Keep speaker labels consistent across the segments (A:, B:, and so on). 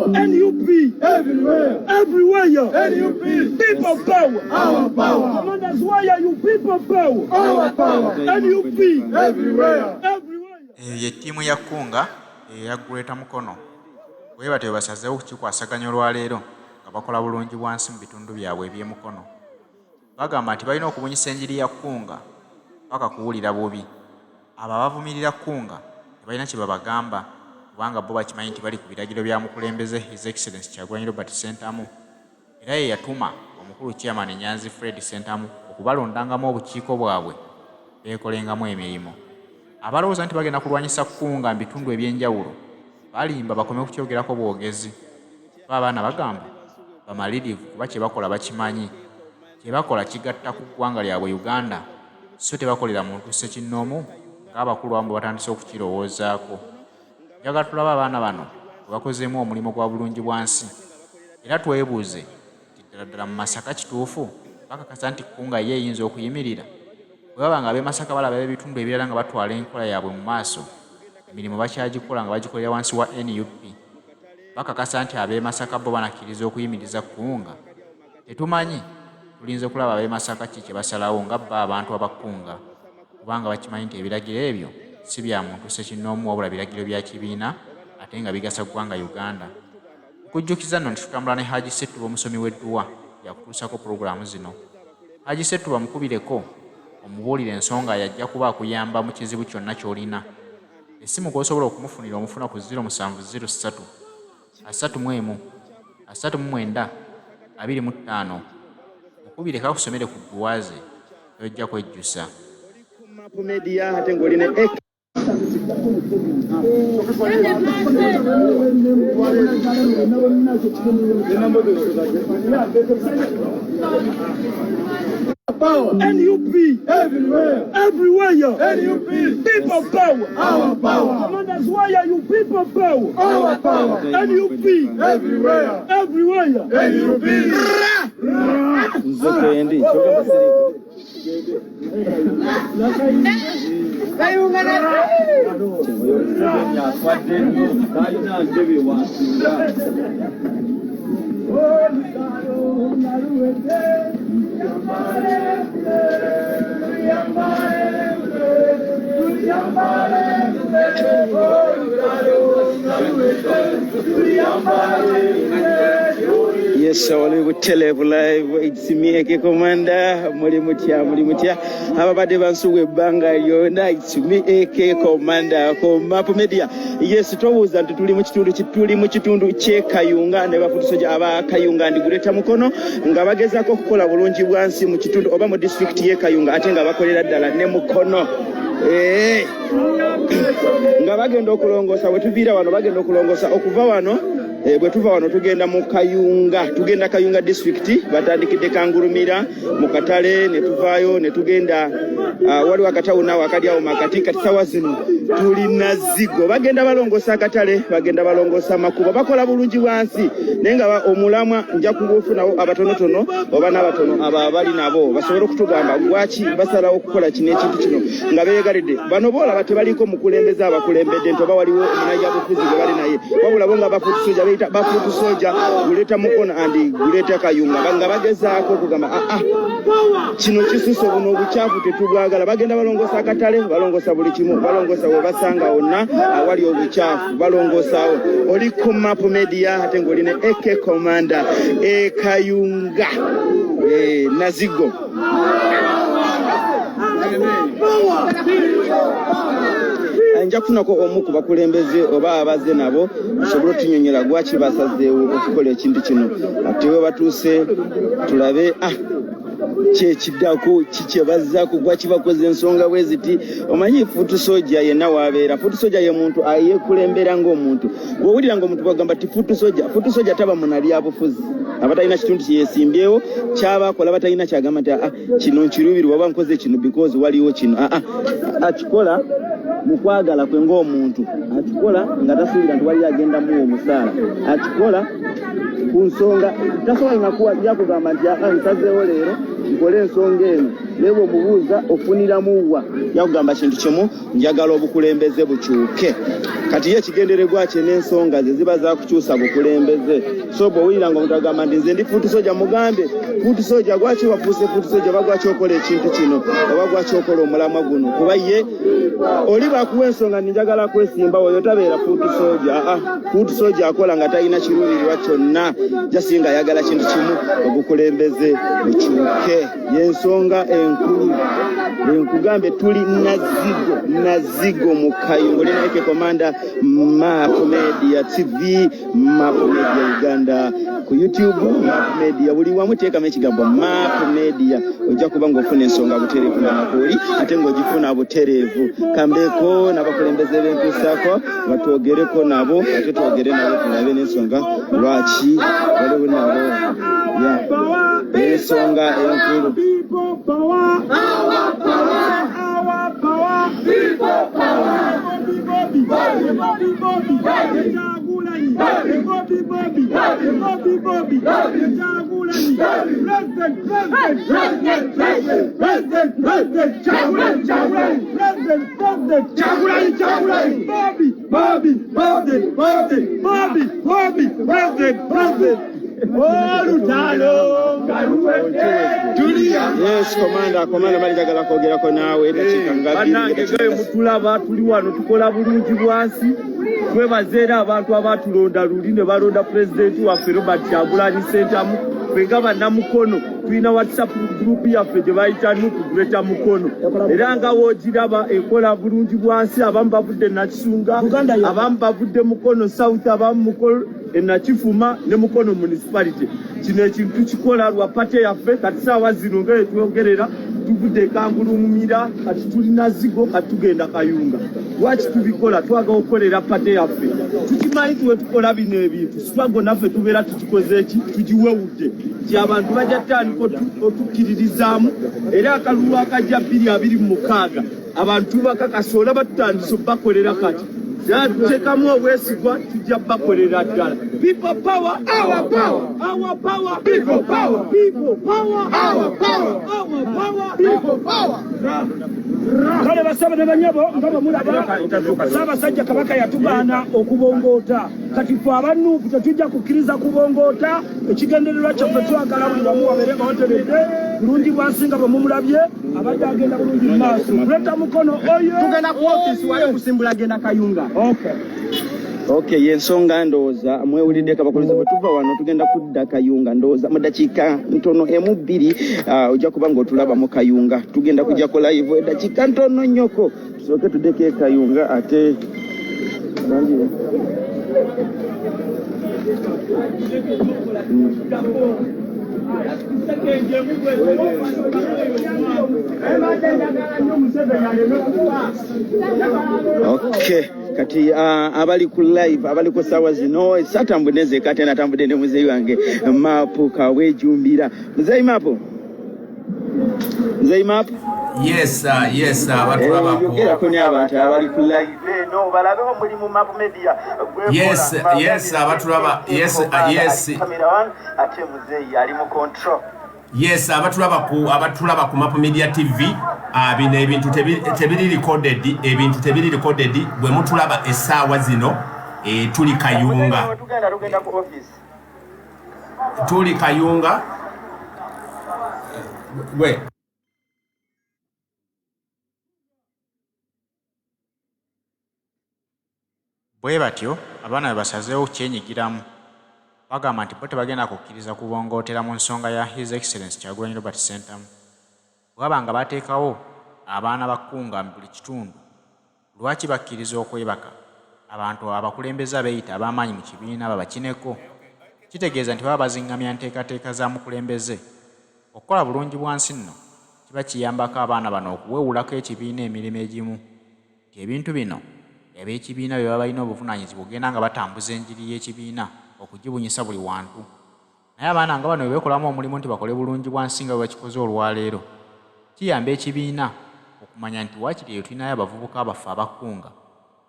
A: NUP everywhere, NUP people power, our power. Commanders, why are you people power? Our power. NUP everywhere.
B: Ye timu ya Kunga ya Greater Mukono bwe batyo basazeewo kukikwasaganya olwaleero nga bakola bulungi bwansi mu bitundu byabwe eby'emukono. Bagamba nti balina okubunyisa enjiri ya Kunga paka kuwulira bubi. Abo abavumirira Kunga tebalina kye babagamba kubanga bo bakimanyi nti bali ku biragiro bya mukulembeze His Excellency Kyagulanyi Robert Ssentamu era ye yatuma omukulu chairman Nyanzi Fred Ssentamu okubalondangamu obukiiko bwabwe beekolengamu emirimu. Abalowooza nti bagenda kulwanyisa Kunga mu bitundu eby'enjawulo balimba bakome kukyogerako bwogezi. Abaana bagamba bamalirivu kuba kye bakola bakimanyi. Kye bakola kigatta ku ggwanga lyabwe Uganda so tebakolera muntu ssekinnoomu ng'abakulu abamu batandise okukirowoozaako. Njagala tulaba abaana bano bakozeemu omulimu gwa bulungi bwansi era twebuuze nti ddala mu Masaka kituufu bakakasa nti Kunga ye eyinza okuyimirira bwe baba nga ab'e Masaka balaba ebitundu ebirala nga batwala enkola yaabwe mu maaso emirimu bakyagikola nga bagikolera wansi wa NUP. Bakakasa nti ab'e Masaka bo banakkiriza okuyimiriza Kunga. Tetumanyi tulinze kulaba ab'e Masaka ki kye basalawo nga bba abantu abakunga kubanga bakimanyi nti ebiragiro ebyo si bya muntu ssekinnoomu wabula biragiro bya kibiina ate nga bigasa ggwanga Uganda. Okujjukiza nno ntitutambula ne H.E Bobi omusomi w'edduwa yakutuusako pulogulaamu zino. H.E Bobi bamukubireko omubuulire ensonga yajja kuba akuyamba mu kizibu kyonna ky'olina. Essimu gw'osobola okumufunira omufuna ku 0703 31 39 25. Mukubire kakusomere ku dduwaze tojja kwejjusa.
C: Media ate ng'olina
A: NUP everywhere, NUP people power, our power. Commanders, why are you people power? Our power. NUP everywhere, NUP.
D: Kayunga
C: Yes, oli butelevu live it's me H.E Commander muli mutya ababadde bansuwe ebbanga lyonna it's me H.E Commander ko Map Media. Yes, towuza nti tuli mu kitundu kye Kayunga ne bafutusoja aba Kayunga ndi Greater Mukono nga bagezaako okukola bulungi bwansi mu kitundu oba mu district ye Kayunga ate nga bakolera ddala ne Mukono. Nga bagenda okulongoosa bwe tuviira wano bagenda okulongoosa okuva wano bwe tuva wano tugenda mu Kayunga, tugenda Kayunga district batandikidde Kangurumira mu Katale ne tuvaayo ne tugenda wali wakatawuna wakalyawo makati kati sawa zino tuli Nazigo. Bagenda balongoosa Katale, bagenda balongoosa Makubo, bakola bulungi wansi naye nga omulamwa nja kugufunawo abatonotono oba n'abatono abo abali nabo basobole okutugamba lwaki basalawo okukola kino ekintu kino nga beegalidde bano boolaba tebaliko mukulembeza abakulembedde nti oba waliwo omunajja bufuzi gwe bali naye wabula bo nga bafutusoja beeyita bafutusoja Greater Mukono and Greater Kayunga nga bagezaako okugamba kino kisusse buno obukyafu tetubwagala. Bagenda balongoosa Katale, balongoosa buli kimu, balongoosa we basanga wonna awali obukyafu balongoosawo. Oli ku Map Media ate ng'olina H.E Commander Kayunga Nazigo. Nja kufunako omu ku bakulembeze oba abaze nabo asobole otunyonyola gwaki basazeewo okukola ekintu kino ate we batuuse tulabe kyekiddako kikye bazzaako gwaki bakoze ensonga bwe ziti. Omanyi futusoja yenna waabeera. Futusoja ye muntu ayeekulembera ng'omuntu. Bw'owulira ng'omuntu bagamba ti futusoja taba munalya bufuzi abatalina kitundu kyeyeesimbyewo kyabakola batalina kyagamba nti kino nkiruubirirwa oba nkoze kino because waliwo kino akikola mukwagala kwe ng'omuntu, akikola nga tasuubira nti wali agenda muwa omusaala, akikola ku nsonga tasobola na kuwa kugamba nti nsazeewo leero nkole ensonga eno nebo mubuuza ofuniramu wa yakugamba kintu kimu njagala obukulembeze bukyuke kati ye kigendererwa kye n'ensonga ze ziba zakukyusa bukulembeze so bw'owulira nga omuntu agamba nti nze ndi fuuti soja mugambe fuuti soja gwaki wafuuse fuuti soja bagwaki okola ekintu kino oba gwaki okola omulamwa guno kuba ye oli bakuwa ensonga ninjagala kwesimba oyo tabeera fuuti soja fuuti soja akola nga talina kiruubirirwa kyonna jasinga ayagala kintu kimu obukulembeze bukyuke y'ensonga enkulu enkugambe tuli nazigo mu Kayunga olina eke komanda Map Media TV Map Media Uganda ku YouTube Map Media buli wamu teekamu ekigambo Map Media ojja kuba ng'ofuna ensonga butereevu n'amakoli ate ng'ogifuna butereevu kambeko n'abakulembeze b'enkusaako batwogereko nabo ate twogere nabo tunabe n'ensonga lwaki waliwo nabo ensonga enkulu Yes, komanda malijagala kwogerako naawe
A: bannange gawe mutulaba tuli wano tukola bulungi bwansi twebazeera abantu abatulonda luli ne balonda pulezidenti waffe Robert Kyagulanyi Ssentamu fenga bannamukono tulina WhatsApp group yaffe gye bayita Nuku Greater Mukono era nga woogiraba ekola bulungi bwansi abamu bavudde Nakisunga abamu bavudde Mukono South abamu Mukono Nakifuma ne Mukono municipality kino ekintu kikola lwa pate yaffe kati saawa zino nga etwogerera tuvudde Kangulumira kati tulina zigo kati tugenda Kayunga lwaki tubikola twaga okolera pate yaffe tukimanyi tuwe tukola bino ebintu sitwago naffe tubeera tukikoze eki tugiwewudde ti abantu bajja tandika otukkiririzaamu era akalulu akajja 2026 abantu bakakasoola batutandisa bakolera kati tekamu obwesigwa tujja bakolera ddala people power our power our power people power people power our power our power people power kale basaba ne banyabo nga bamulaba Ssaabasajja Kabaka yatugaana okubongoota kati ffe abannuuku tetujja kukkiriza kubongoota ekigendererwa kyaffe twagala buli wamu wabeere nga wateredde bulungi bwansinga bwe mumulabye abadde agenda bulungi mu maaso Greater Mukono oyo tugenda ku ofisi wali kusimbula agenda Kayunga Okay, yensonga ndowooza mwewulidde kabakoleza bwe tuva wano tugenda kudda Kayunga ndowooza mu dakiika ntono emu bbiri ojja kuba ng'otulaba mu Kayunga tugenda kujjako live eddakiika ntono nnyoko tusooke tuddeko e Kayunga ate Okay, kati abali ku live abali ku sawa zino satambudde nze kati natambudde ne muzeyi wange Mapu kawejumbira muzeyi Mapu
D: Yes, batulaba ko.
C: Ko ni abantu abali ku live no balabe muri mu Mapu Media.
D: Yes, batulaba. Yes.
C: Camera one ate muzeyi ali mu control.
D: Yes, abatulaba ku Mapu Media TV bino ebintu tebiri recorded bwe mutulaba essaawa zino tuli Kayunga
B: bwe batyo abaana basazeewo kyenyigiramu bagamba nti bo tebagenda kukkiriza kubongootera mu nsonga ya His Excellency Kyagulanyi Robert Ssentamu bwaba nga bateekawo abaana ba Kunga mu buli kitundu lwaki bakkiriza okwebaka abantu abakulembeze abeeyita ab'amaanyi mu kibiina babakineko kitegeeza nti baba bazingamya nteekateeka za mukulembeze okukola bulungi bwansi nno kiba kiyambako abaana bano okuwewulako ekibiina emirimu egimu nti ebintu bino eb'ekibiina bye baba balina obuvunaanyizibwa ogenda nga batambuza enjiri y'ekibiina okugibunyisa buli wantu naye abaana nga bano bwe beekolamu omulimu nti bakole bulungi bwansi nga bwe bakikoze olwaleero kiyamba ekibiina okumanya nti waakiri eyo tulinayo abavubuka baffe abakunga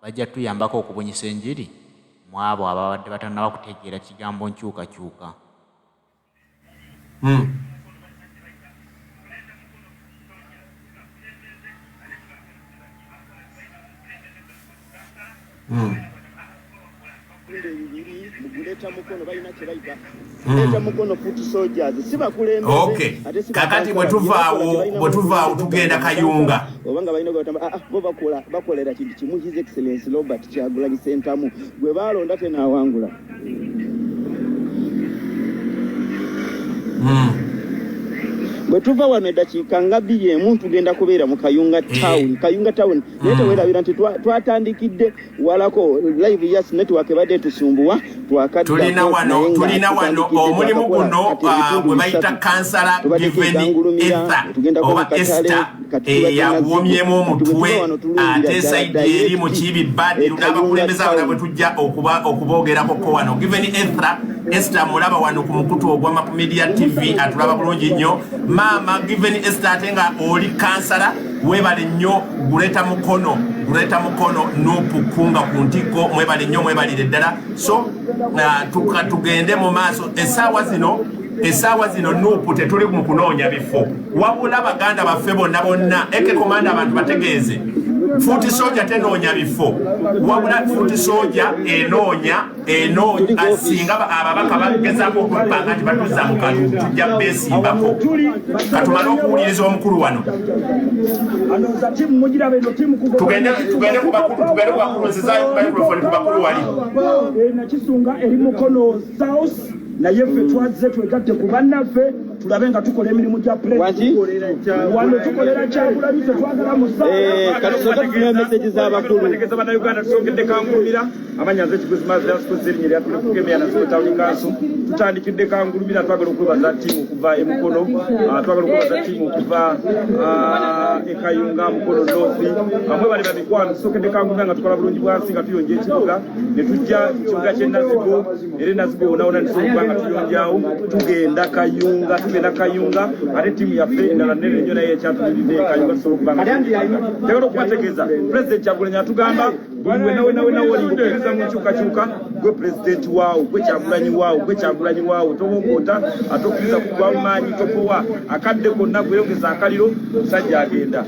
B: bajja tuyambako okubunyisa enjiri mu abo ababadde batannaba kutegeera kigambo nkyukakyuka.
C: Muguleta Mukono balina kye bayita Muguleta Mukono foot soldiers sibakulembeze.
D: Okay. Kakati bwe tuvaawo tugenda Kayunga.
C: Obanga balina gotamba bo bakolera kintu kimu His Excellency Robert Kyagulanyi Ssentamu gwe balonda tena awangula. Bwe tuva wano eddakiika nga 2 tugenda kubeera mu Kayunga town. Kayunga town yete weerabira nti twatandikidde walako live yes network ebadde tusumbuwa twakadda. Tulina
D: wano omulimu guno bwe bayita kansala Given Ether oba Esther yawomyemu omutwe ate sayidi eri mu Kibi Badiru n'abakulembeze abalala bwe tujja okuboogerako ko wano. Given Esther mulaba wano ku mukutu ogwa Map Media TV atulaba bulungi nnyo. Mama Given Esther atenga oli kansala webale nnyo Guleta Mukono Nupu Kunga ku ntiko mwebale nnyo mwebalire ddala. So tugende mu maaso esaawa zino Nupu tetuli mu kunoonya bifo wabula baganda baffe bonna eke komanda abantu bategeeze Futi soja tenoonya bifo wabula futi soja enoonya asinga ababaka bagezaako okupanga nti batuza mu kalulu tujja beesimbako katumale okuwuliriza omukulu wano tugende ku bakulu nzizayo microphone ku bakulu wali
E: nakisunga eri Mukono South naye ffe twazze twegatte ku bannaffe tulabe nga tukola emirimu gya wano tukolera Kyagulanyi twagala
C: musabategeza
A: bannayuganda tusongedde Kangulumira amanyaze ekikuzimaziasikuzirinyeri atulekugemera nasotawuni kanso tutandikidde Kangulumira twagala okwebaza ttiimu okuva e Mukono twagala okwebaza ttiimu okuva e Kayunga Mukono North amwe bali bamikwano tusokedde Kangulumira nga tukola bulungi bwansi nga tuyonja ekibuga ne tujja kibuga ky'e Nazigo era Nazigo wonawona nisokuba nga tuyonjawo tugenda Kayunga ate ttiimu yaffe endala nnene nnyo naye ekyatulidde Kayunga tusobola okuba nga tegala okubategeeza Pulezidenti Kyagulanyi atugamba buli wenawenawo oli okukiriza mu nkyukakyuka gwe pulezidenti waawo gwe Kyagulanyi waawo tobogoota ate okkiriza ku gwamaanyi topowa akadde konna gweyongeza akaliro omusajja agenda